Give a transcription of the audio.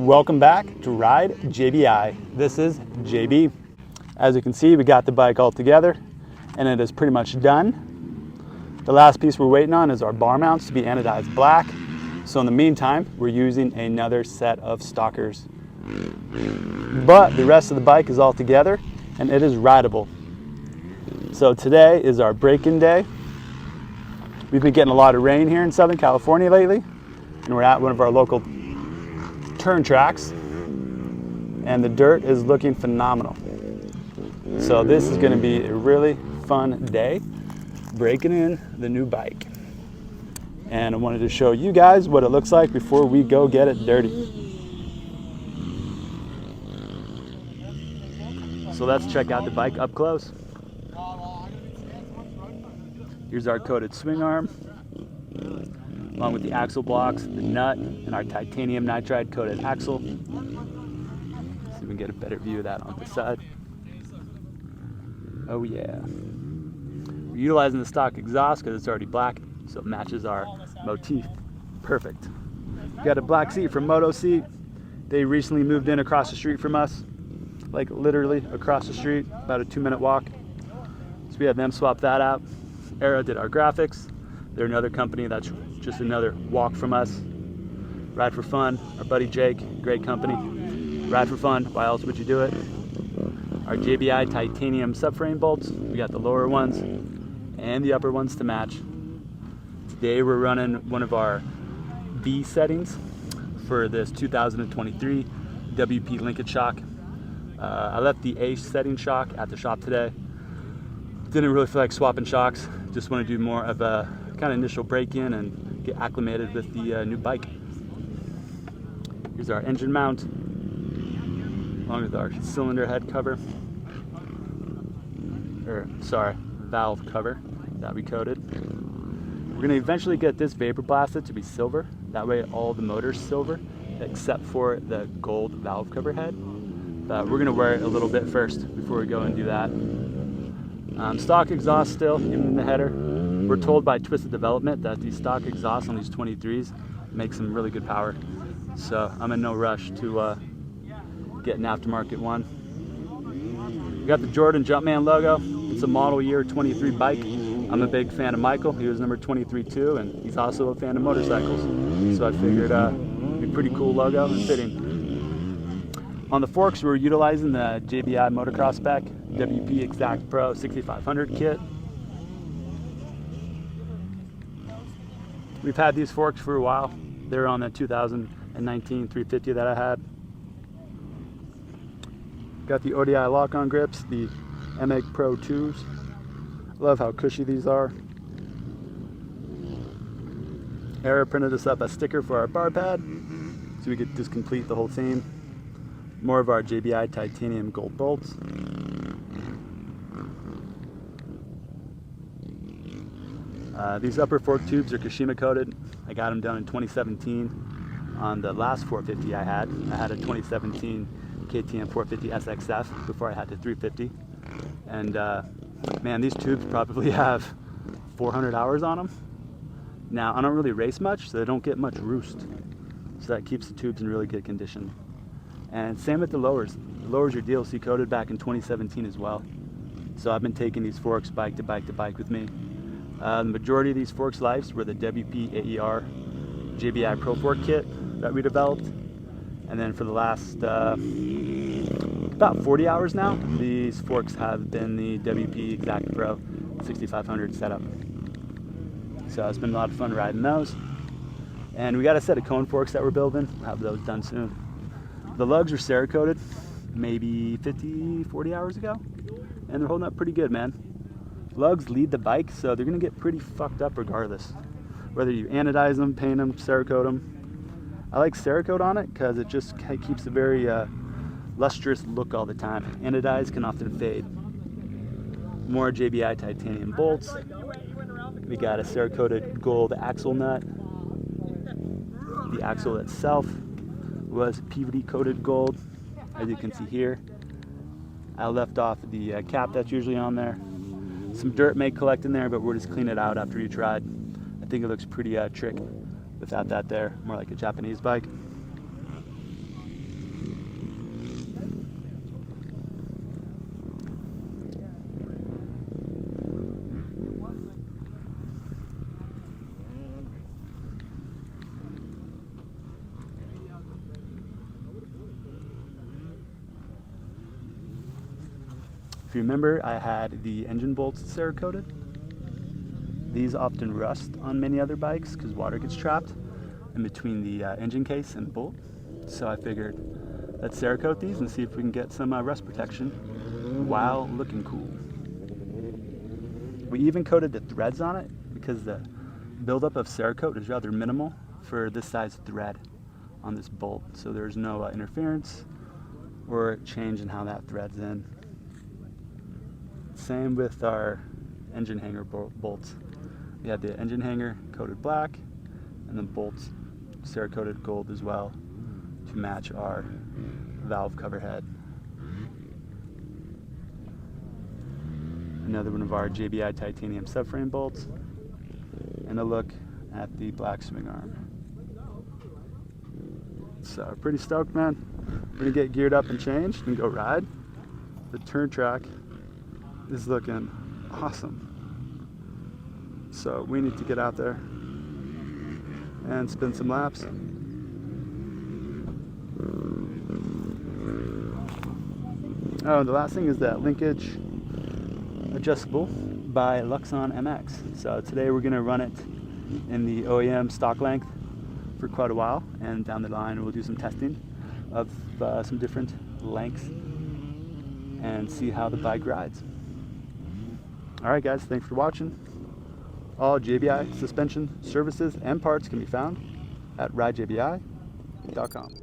Welcome back to Ride JBI. This is JB. As you can see, we got the bike all together and it is pretty much done. The last piece we're waiting on is our bar mounts to be anodized black. So in the meantime, we're using another set of stalkers. But the rest of the bike is all together and it is rideable. So today is our break-in day. We've been getting a lot of rain here in Southern California lately, and we're at one of our local turn tracks, and the dirt is looking phenomenal. So this is going to be a really fun day breaking in the new bike. And I wanted to show you guys what it looks like before we go get it dirty. So let's check out the bike up close. Here's our coated swing arm, along with the axle blocks, the nut, and our titanium nitride coated axle. See if we can get a better view of that on the side. Oh yeah. We're utilizing the stock exhaust because it's already black, so it matches our motif. Perfect. We got a black seat from Moto Seat. They recently moved in across the street from us, like literally across the street, about a 2-minute walk. So we had them swap that out. Era did our graphics. They're another company that's just another walk from us. Ride for Fun, our buddy Jake, great company. Ride for Fun, why else would you do it? Our JBI titanium subframe bolts. We got the lower ones and the upper ones to match. Today we're running one of our V settings for this 2023 WP linkage shock. I left the A setting shock at the shop today. Didn't really feel like swapping shocks. Just want to do more of a kind of initial break-in and get acclimated with the new bike. Here's our engine mount, along with our cylinder head cover, valve cover that we coated. We're going to eventually get this vapor blasted to be silver. That way all the motor's silver, except for the gold valve cover head. But we're going to wear it a little bit first before we go and do that. Stock exhaust still, even in the header. We're told by Twisted Development that the stock exhaust on these 23s make some really good power. So I'm in no rush to get an aftermarket one. We got the Jordan Jumpman logo. It's a model year 23 bike. I'm a big fan of Michael. He was number 23 too, and he's also a fan of motorcycles. So I figured it'd be a pretty cool logo and fitting. On the forks, we're utilizing the JBI Motocross spec WP Exact Pro 6500 kit. We've had these forks for a while. They're on the 2019 350 that I had. Got the ODI lock-on grips, the MX Pro 2s. Love how cushy these are. Era printed us up a sticker for our bar pad so we could just complete the whole theme. More of our JBI titanium gold bolts. These upper fork tubes are Kashima coated. I got them done in 2017 on the last 450 I had. I had a 2017 KTM 450SXF before I had the 350. And man, these tubes probably have 400 hours on them. Now, I don't really race much, so they don't get much roost. So that keeps the tubes in really good condition. And same with the lowers. The lowers are DLC coated back in 2017 as well. So I've been taking these forks bike to bike to bike with me. The majority of these forks lives were the WP AER JBI Pro Fork kit that we developed. And then for the last about 40 hours now, these forks have been the WP Exact Pro 6500 setup. So it's been a lot of fun riding those. And we got a set of cone forks that we're building. We'll have those done soon. The lugs were Cerakoted maybe 40 hours ago, and they're holding up pretty good, man. Lugs lead the bike, so they're gonna get pretty fucked up regardless. Whether you anodize them, paint them, Cerakote them. I like Cerakote on it because it just keeps a very lustrous look all the time. Anodized can often fade. More JBI titanium bolts. We got a Cerakoted gold axle nut. The axle itself was PVD coated gold, as you can see here. I left off the cap that's usually on there. Some dirt may collect in there, but we'll just clean it out after each ride. I think it looks pretty trick without that there, more like a Japanese bike. If you remember, I had the engine bolts Cerakoted. These often rust on many other bikes because water gets trapped in between the engine case and bolt. So I figured, let's Cerakote these and see if we can get some rust protection while looking cool. We even coated the threads on it because the buildup of Cerakote is rather minimal for this size thread on this bolt. So there's no interference or change in how that threads in. Same with our engine hanger bolts. We had the engine hanger coated black and the bolts Cerakoted gold as well to match our valve cover head. Another one of our JBI titanium subframe bolts, and a look at the black swing arm. So pretty stoked, man. We're gonna get geared up and changed and go ride. The turn track is looking awesome. So we need to get out there and spin some laps. Oh, the last thing is that linkage adjustable by Luxon MX. So today we're going to run it in the OEM stock length for quite a while, and down the line we'll do some testing of some different lengths and see how the bike rides. Alright guys, thanks for watching. All JBI suspension services and parts can be found at ridejbi.com.